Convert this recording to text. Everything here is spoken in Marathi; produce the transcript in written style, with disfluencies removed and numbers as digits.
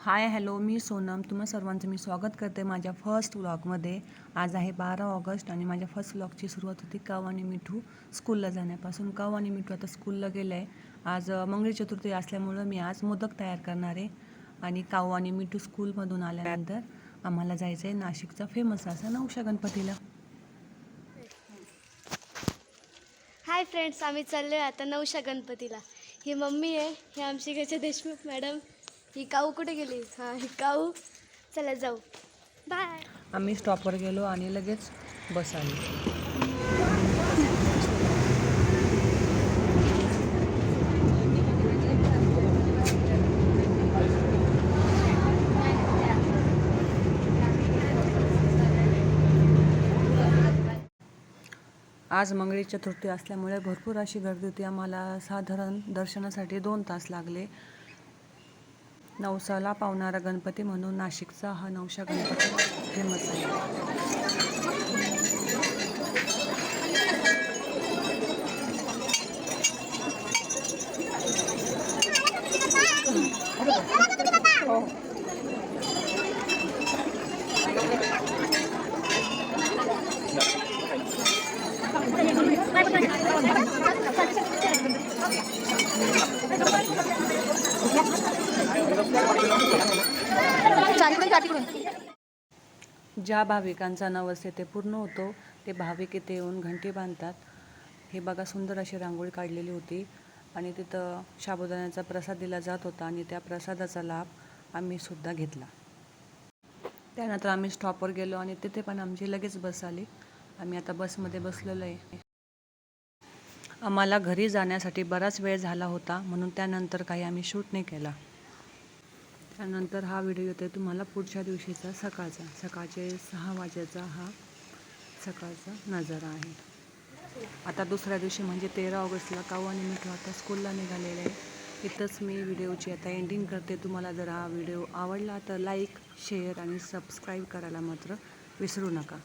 हाय हॅलो, मी सोनम. तुम्हा सर्वांचं मी स्वागत करते माझ्या फर्स्ट व्लॉगमध्ये. आज आहे 12 ऑगस्ट आणि माझ्या फर्स्ट व्लॉगची सुरुवात होती काऊ आणि मिठू स्कूलला जाण्यापासून. काऊ आणि मिठू आता स्कूलला गेलं आहे. आज मंगळ चतुर्थी असल्यामुळं मी आज मोदक तयार करणार आहे. आणि काऊ आणि मिठू स्कूलमधून आल्यानंतर आम्हाला जायचं आहे नाशिकचा फेमस असा नवशा गणपतीला. हाय फ्रेंड्स, आम्ही चाललो आहे आता नवशा गणपतीला. ही मम्मी आहे, ही आमची घरचे देशमुख मॅडम. ही काऊ कुठे गेली? हां, ही काऊ. चला जाऊ, बाय. आम्ही स्टॉपवर गेलो आणि लगेच बस आली. आज मंगळी चतुर्थी असल्यामुळे भरपूर अशी गर्दी होती. आम्हाला साधारण दर्शनासाठी 2 तास लागले. नवसाला पावणारा गणपती म्हणून नाशिकचा हा नवशा गणपती फेमस आहे. ज्या भाविकांचा नवस येथे पूर्ण होतो ते भाविक इथे येऊन घंटी बांधतात. हे बघा, सुंदर अशी रांगोळी काढलेली होती आणि तिथं साबुदाण्याचा प्रसाद दिला जात होता आणि त्या प्रसादाचा लाभ आम्ही सुद्धा घेतला. त्यानंतर आम्ही स्टॉपवर गेलो आणि तिथे पण आमची लगेच बस आली. आम्ही आता बसमध्ये बसलेलो आहे. आम्हाला घरी जाण्यासाठी बराच वेळ झाला होता म्हणून त्यानंतर काही आम्ही शूट नाही केला. त्यानंतर हा व्हिडिओ येतो तुम्हाला पुढच्या दिवशीचा सकाळचे 6 वाजेचा हा सकाळचा नजारा आहे. आता दुसऱ्या दिवशी म्हणजे 13 ऑगस्टला काऊ आणि मिठू आता स्कूलला निघालेले आहे. इथंच मी व्हिडिओची आता एंडिंग करते. तुम्हाला जर हा व्हिडिओ आवडला तर लाईक, शेअर आणि सबस्क्राईब करायला मात्र विसरू नका.